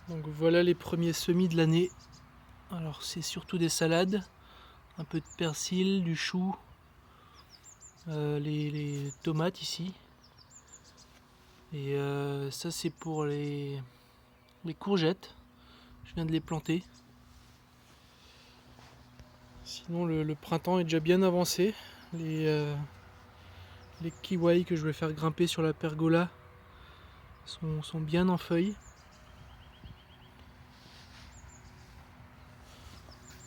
Donc voilà les premiers semis de l'année. Alors c'est surtout des salades, un peu de persil, du chou, les tomates ici. Et ça c'est pour les courgettes. Je viens de les planter. Sinon le printemps est déjà bien avancé. Les kiwis que je vais faire grimper sur la pergola sont bien en feuilles.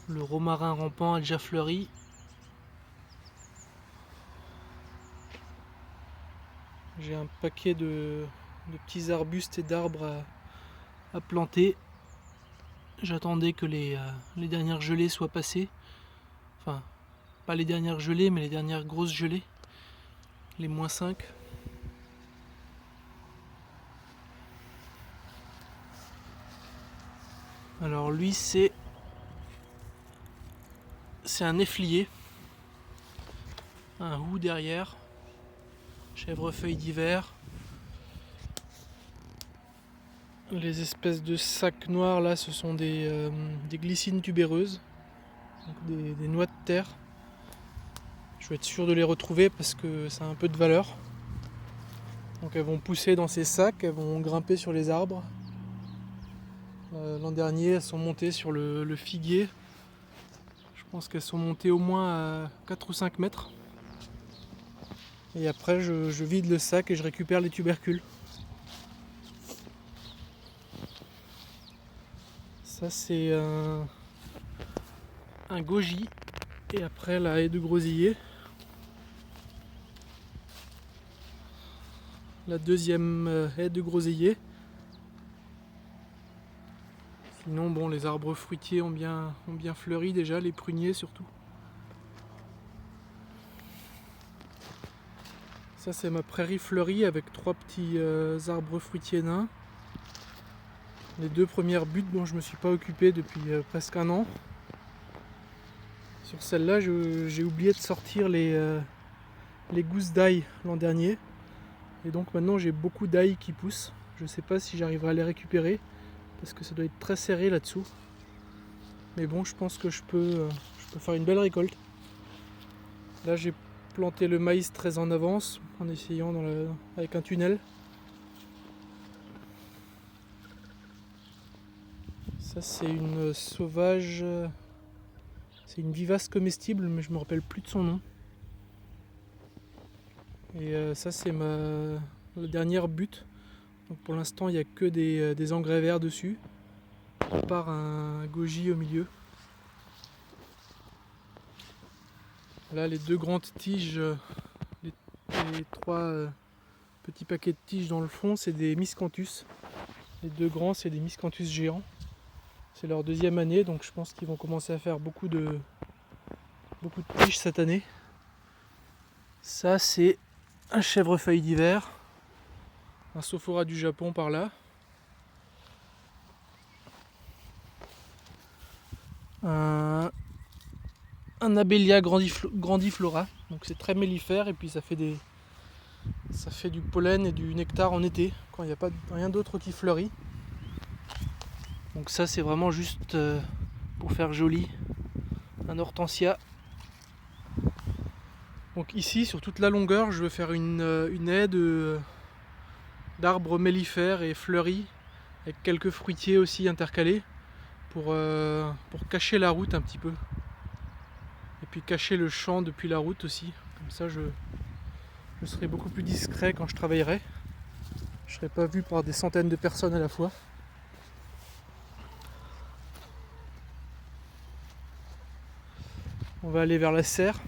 Le romarin rampant a déjà fleuri. J'ai un paquet de petits arbustes et d'arbres à planter. J'attendais que les dernières gelées soient passées. Enfin, pas les dernières gelées, mais les dernières grosses gelées. Les -5. Alors lui, c'est un efflier. Un hou derrière. Chèvrefeuille d'hiver. Les espèces de sacs noirs là, ce sont des glycines tubéreuses. Donc des noix de terre. Je vais être sûr de les retrouver parce que ça a un peu de valeur. Donc elles vont pousser dans ces sacs, elles vont grimper sur les arbres. L'an dernier, elles sont montées sur le figuier. Je pense qu'elles sont montées au moins à 4 ou 5 mètres. Et après, je vide le sac et je récupère les tubercules. Ça, c'est un goji. Et après, la haie de grosillier. La deuxième haie de grosillier. Sinon, bon, les arbres fruitiers ont bien fleuri déjà, les pruniers surtout. Ça, c'est ma prairie fleurie avec 3 petits arbres fruitiers nains. Les 2 premières buttes dont je ne me suis pas occupé depuis presque un an. Sur celle-là, j'ai oublié de sortir les gousses d'ail l'an dernier. Et donc maintenant, j'ai beaucoup d'ail qui poussent. Je ne sais pas si j'arriverai à les récupérer parce que ça doit être très serré là-dessous. Mais bon, je pense que je peux faire une belle récolte. Là, j'ai planté le maïs très en avance en essayant avec un tunnel. Ça, c'est une sauvage. C'est une vivace comestible, mais je me rappelle plus de son nom. Et ça, c'est la dernière butte. Donc pour l'instant, il n'y a que des engrais verts dessus, à part un goji au milieu. Là, les 2 grandes tiges, les 3 petits paquets de tiges dans le fond, c'est des miscanthus. Les 2 grands, c'est des miscanthus géants. C'est leur 2e année, donc je pense qu'ils vont commencer à faire beaucoup de tiges cette année. Ça, c'est un chèvrefeuille d'hiver, un sophora du Japon par là. Un Abellia grandiflora, donc c'est très mellifère et puis ça fait du pollen et du nectar en été quand il n'y a pas rien d'autre qui fleurit. Donc ça, c'est vraiment juste pour faire joli. Un hortensia. Donc ici, sur toute la longueur, je veux faire une haie d'arbres mellifères et fleuris avec quelques fruitiers aussi intercalés pour cacher la route un petit peu. Et puis cacher le champ depuis la route aussi. Comme ça, je serai beaucoup plus discret quand je travaillerai. Je ne serai pas vu par des centaines de personnes à la fois. On va aller vers la serre.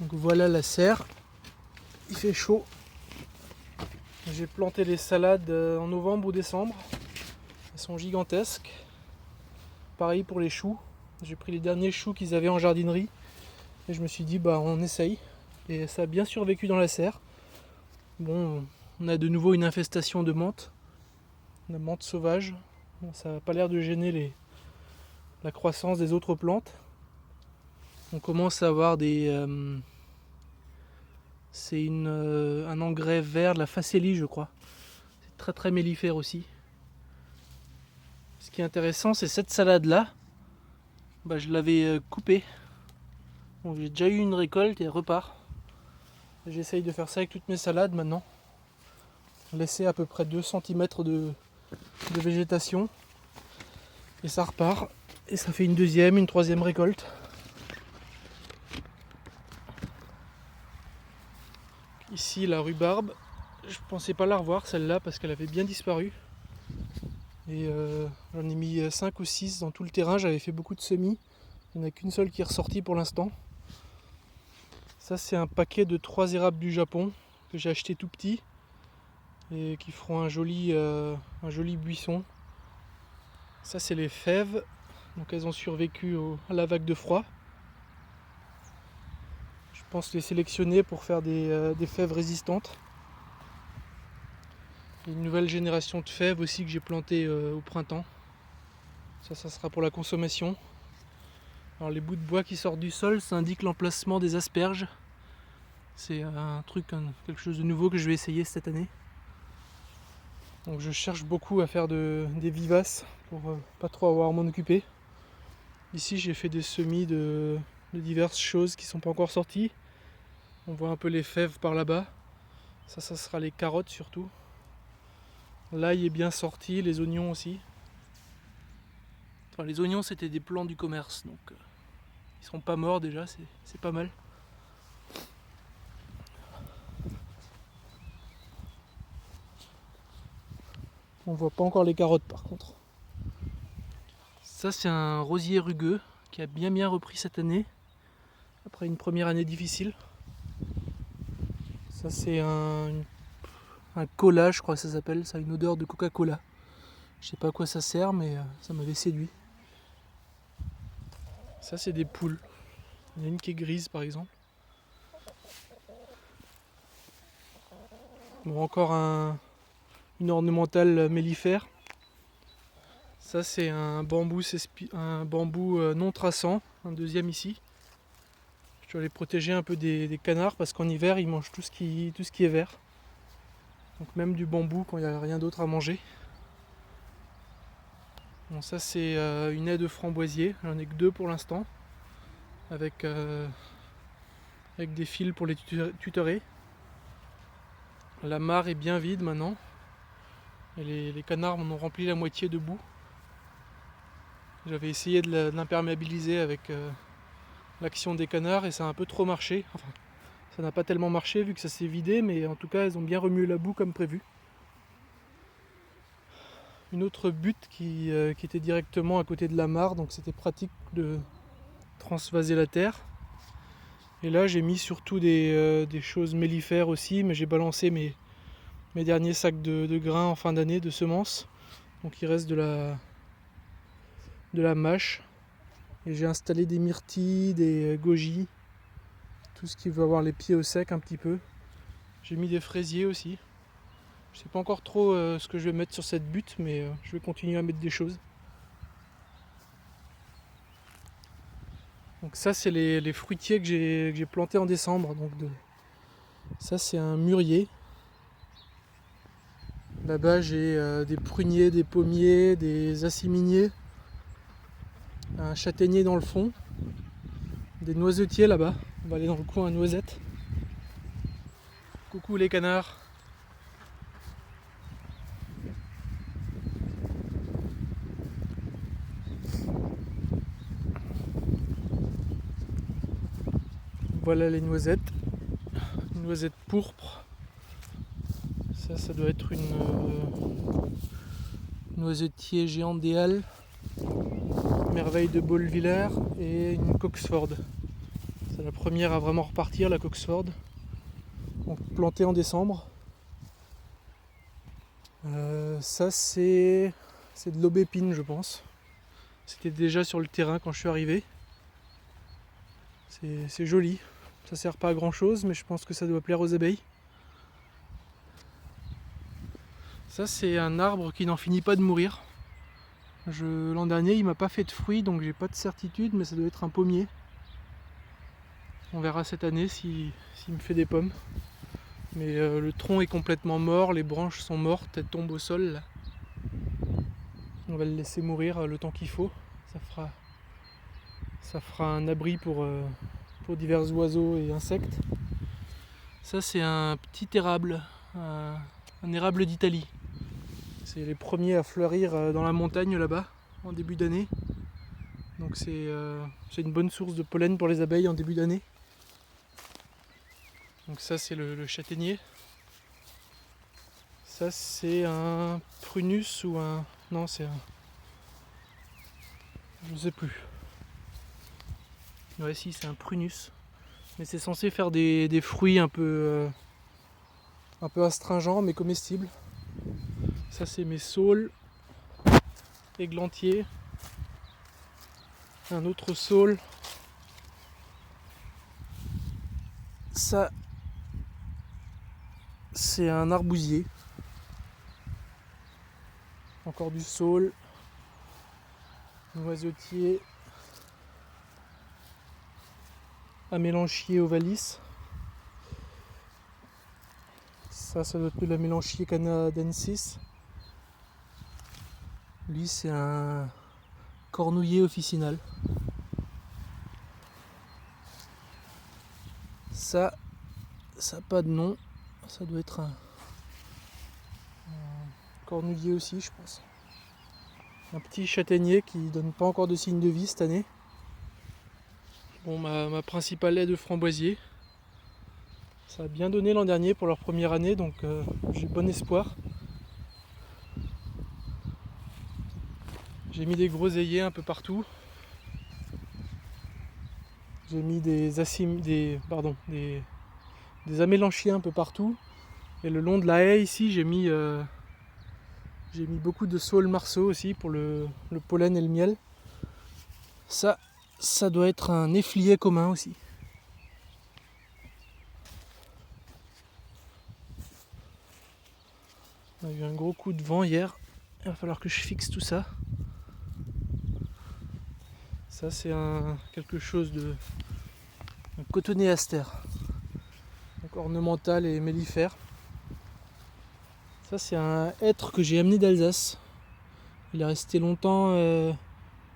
Donc voilà la serre. Il fait chaud. J'ai planté les salades en novembre ou décembre. Elles sont gigantesques. Pareil pour les choux. J'ai pris les derniers choux qu'ils avaient en jardinerie. Et je me suis dit, bah on essaye. Et ça a bien survécu dans la serre. Bon, on a de nouveau une infestation de menthe. La menthe sauvage. Bon, ça n'a pas l'air de gêner la croissance des autres plantes. On commence à avoir des... c'est un engrais vert, de la facélie je crois. C'est très très mellifère aussi. Ce qui est intéressant, c'est cette salade là. Je l'avais coupée. Donc j'ai déjà eu une récolte et elle repart. J'essaye de faire ça avec toutes mes salades maintenant. Laisser à peu près 2 cm de végétation. Et ça repart. Et ça fait une deuxième, une troisième récolte. Ici la rhubarbe. Je pensais pas la revoir celle-là parce qu'elle avait bien disparu. Et j'en ai mis 5 ou 6 dans tout le terrain. J'avais fait beaucoup de semis. Il n'y en a qu'une seule qui est ressortie pour l'instant. Ça c'est un paquet de 3 érables du Japon que j'ai acheté tout petit et qui feront un joli buisson. Ça c'est les fèves, donc elles ont survécu à la vague de froid. Je pense les sélectionner pour faire des fèves résistantes. Il y a une nouvelle génération de fèves aussi que j'ai plantées au printemps. Ça sera pour la consommation. Alors les bouts de bois qui sortent du sol, ça indique l'emplacement des asperges. C'est quelque chose de nouveau que je vais essayer cette année. Donc je cherche beaucoup à faire des vivaces pour pas trop avoir à m'en occuper. Ici j'ai fait des semis de diverses choses qui sont pas encore sorties. On voit un peu les fèves par là-bas. Ça sera les carottes surtout. L'ail est bien sorti, les oignons aussi. Enfin, les oignons c'était des plants du commerce, donc ils seront pas morts déjà, c'est pas mal. On voit pas encore les carottes par contre. Ça c'est un rosier rugueux qui a bien repris cette année, après une première année difficile. Ça c'est un cola, je crois que ça s'appelle, ça a une odeur de Coca-Cola. Je sais pas à quoi ça sert, mais ça m'avait séduit. Ça c'est des poules. Il y en a une qui est grise par exemple. Bon, encore une ornementale mellifère. Ça c'est un bambou non traçant, un deuxième ici. Je dois les protéger un peu des canards parce qu'en hiver ils mangent tout ce qui est vert. Donc même du bambou quand il n'y a rien d'autre à manger. Bon, ça c'est une haie de framboisier, j'en ai que 2 pour l'instant. Avec des fils pour les tutorer. La mare est bien vide maintenant. Et les canards m'en ont rempli la moitié de boue. J'avais essayé de l'imperméabiliser avec l'action des canards et ça a un peu trop marché. Enfin, ça n'a pas tellement marché vu que ça s'est vidé, mais en tout cas elles ont bien remué la boue comme prévu. Une autre butte qui était directement à côté de la mare, donc c'était pratique de transvaser la terre. Et là j'ai mis surtout des choses mellifères aussi, mais j'ai balancé mes derniers sacs de grains en fin d'année, de semences. Donc il reste de la mâche. Et j'ai installé des myrtilles, des goji, tout ce qui veut avoir les pieds au sec un petit peu. J'ai mis des fraisiers aussi. Je sais pas encore trop ce que je vais mettre sur cette butte, mais je vais continuer à mettre des choses. Donc ça c'est les fruitiers que j'ai plantés en décembre. Donc ça c'est un mûrier. Là-bas j'ai des pruniers, des pommiers, des assiminiers, un châtaignier dans le fond, des noisetiers là-bas. On va aller dans le coin à noisettes. Coucou les canards. Voilà les noisettes. Une noisette pourpre. Ça doit être une noisetier géant des Halles, merveille de Beauvillers et une Coxford. C'est la première à vraiment repartir, la Coxford. Donc plantée en décembre. Ça c'est de l'aubépine je pense. C'était déjà sur le terrain quand je suis arrivé. C'est joli. Ça sert pas à grand chose mais je pense que ça doit plaire aux abeilles. Ça c'est un arbre qui n'en finit pas de mourir. L'an dernier il m'a pas fait de fruits donc j'ai pas de certitude mais ça doit être un pommier. On verra cette année s'il me fait des pommes. Mais le tronc est complètement mort, les branches sont mortes, elles tombent au sol là. On va le laisser mourir le temps qu'il faut. Ça fera un abri pour divers oiseaux et insectes. Ça c'est un petit érable, un érable d'Italie. C'est les premiers à fleurir dans la montagne là-bas en début d'année. Donc c'est une bonne source de pollen pour les abeilles en début d'année. Donc ça c'est le châtaignier. Ça c'est un prunus ou un... Non c'est un... Je sais plus. Ouais si c'est un prunus. Mais c'est censé faire des fruits un peu astringents mais comestibles. Ça c'est mes saules, églantiers. Un autre saule. Ça c'est un arbousier. Encore du saule. Noisetier. Amélanchier ovalis. Ça doit être de la Mélanchier canadensis. Lui c'est un cornouiller officinal. Ça n'a pas de nom. Ça doit être un cornouiller aussi je pense. Un petit châtaignier qui donne pas encore de signe de vie cette année. Bon, ma principale haie de framboisier. Ça a bien donné l'an dernier pour leur première année, donc j'ai bon espoir. J'ai mis des groseilliers un peu partout. J'ai mis des amélanchiers un peu partout. Et le long de la haie ici, j'ai mis beaucoup de saules marceaux aussi pour le pollen et le miel. Ça doit être un efflier commun aussi. On a eu un gros coup de vent hier. Il va falloir que je fixe tout ça. Ça c'est quelque chose de un cotonéaster. Donc ornemental et mellifère. Ça c'est un hêtre que j'ai amené d'Alsace. Il est resté longtemps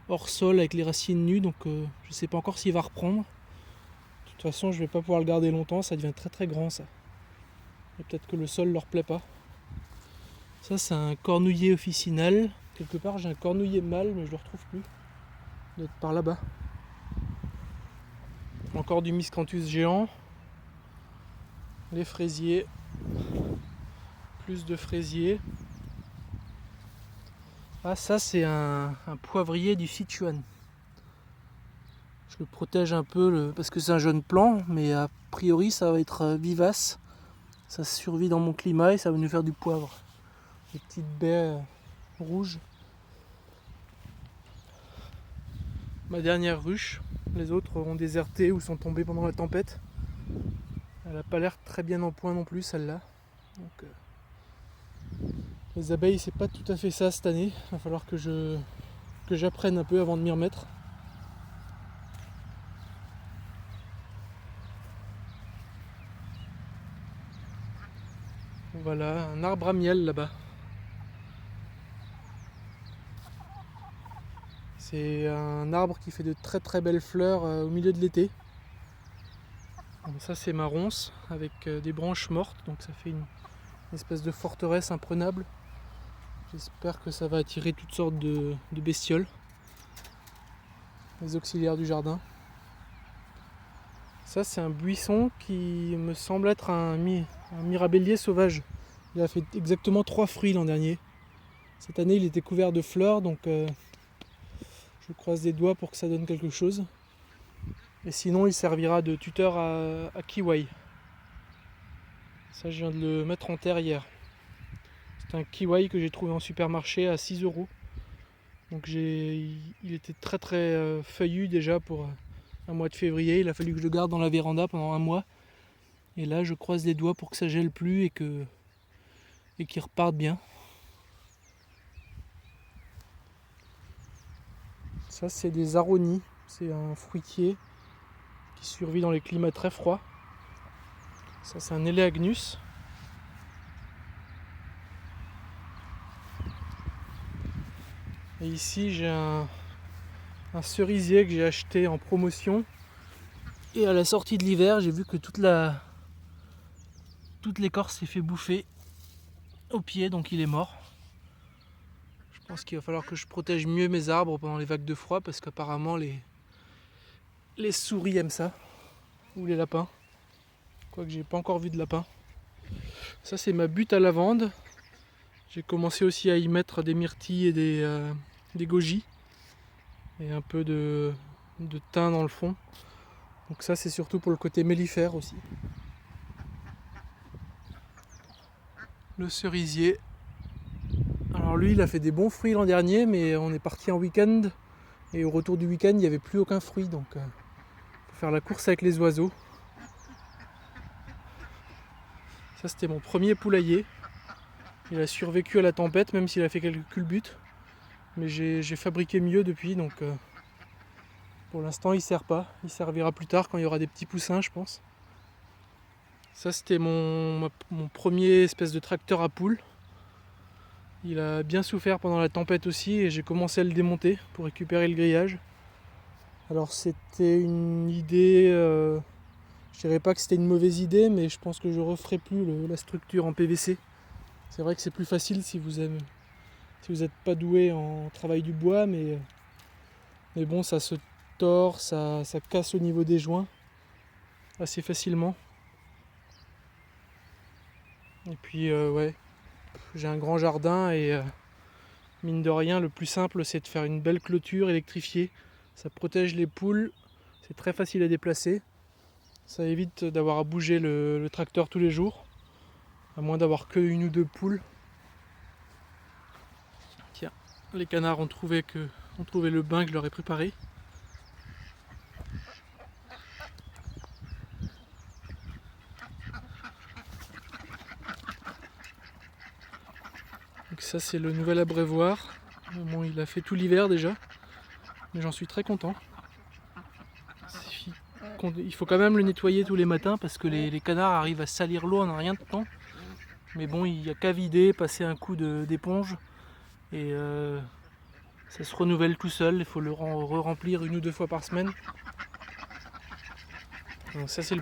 hors sol avec les racines nues, donc je ne sais pas encore s'il va reprendre. De toute façon je ne vais pas pouvoir le garder longtemps, ça devient très très grand ça. Et peut-être que le sol ne leur plaît pas. Ça c'est un cornouiller officinal. Quelque part j'ai un cornouiller mâle mais je ne le retrouve plus. Il doit être par là-bas. Encore du miscanthus géant. Les fraisiers. Plus de fraisiers. Ah ça c'est un poivrier du Sichuan. Je le protège un peu parce que c'est un jeune plant, mais a priori ça va être vivace. Ça survit dans mon climat et ça va nous faire du poivre. Des petites baies rouges. Ma dernière ruche. Les autres ont déserté ou sont tombés pendant la tempête. Elle n'a pas l'air très bien en point non plus celle-là. Donc, les abeilles c'est pas tout à fait ça cette année. Il va falloir que j'apprenne un peu avant de m'y remettre. Voilà, un arbre à miel là-bas. C'est un arbre qui fait de très très belles fleurs au milieu de l'été. Donc ça c'est ma ronce avec des branches mortes, donc ça fait une espèce de forteresse imprenable. J'espère que ça va attirer toutes sortes de bestioles. Les auxiliaires du jardin. Ça c'est un buisson qui me semble être un mirabellier sauvage. Il a fait exactement 3 fruits l'an dernier. Cette année il était couvert de fleurs, donc je croise des doigts pour que ça donne quelque chose. Et sinon il servira de tuteur à kiwai. Ça je viens de le mettre en terre hier. C'est un kiwai que j'ai trouvé en supermarché à 6 €. Donc il était très très feuillu déjà pour un mois de février. Il a fallu que je le garde dans la véranda pendant un mois. Et là je croise les doigts pour que ça gèle plus et qu'il reparte bien. Ça c'est des aronis. C'est un fruitier qui survit dans les climats très froids. Ça c'est un Eleagnus. Et ici j'ai un cerisier que j'ai acheté en promotion. Et à la sortie de l'hiver, j'ai vu que toute l'écorce s'est fait bouffer au pied, donc il est mort. Je pense qu'il va falloir que je protège mieux mes arbres pendant les vagues de froid parce qu'apparemment les souris aiment ça. Ou les lapins. Quoique j'ai pas encore vu de lapin. Ça c'est ma butte à lavande. J'ai commencé aussi à y mettre des myrtilles et des goji. Et un peu de thym dans le fond. Donc ça c'est surtout pour le côté mellifère aussi. Le cerisier. Alors lui il a fait des bons fruits l'an dernier, mais on est parti en week-end. Et au retour du week-end il n'y avait plus aucun fruit. Donc faut faire la course avec les oiseaux. Ça c'était mon premier poulailler. Il a survécu à la tempête même s'il a fait quelques culbutes. Mais j'ai fabriqué mieux depuis, donc pour l'instant il ne sert pas. Il servira plus tard quand il y aura des petits poussins, je pense. Ça c'était mon premier espèce de tracteur à poules. Il a bien souffert pendant la tempête aussi et j'ai commencé à le démonter pour récupérer le grillage. Alors c'était une idée, je dirais pas que c'était une mauvaise idée, mais je pense que je referai plus la structure en PVC. C'est vrai que c'est plus facile si vous n'êtes pas doué en travail du bois, mais bon, ça se tord, ça casse au niveau des joints assez facilement. Et puis ouais, j'ai un grand jardin et mine de rien, le plus simple c'est de faire une belle clôture électrifiée. Ça protège les poules, c'est très facile à déplacer. Ça évite d'avoir à bouger le tracteur tous les jours, à moins d'avoir que une ou deux poules. Tiens, les canards ont trouvé le bain que je leur ai préparé. Donc ça c'est le nouvel abreuvoir. Bon, il a fait tout l'hiver déjà, mais j'en suis très content. Il faut quand même le nettoyer tous les matins parce que les canards arrivent à salir l'eau en rien de temps. Mais bon, il n'y a qu'à vider, passer un coup d'éponge et ça se renouvelle tout seul. Il faut le re-remplir une ou deux fois par semaine. Donc ça c'est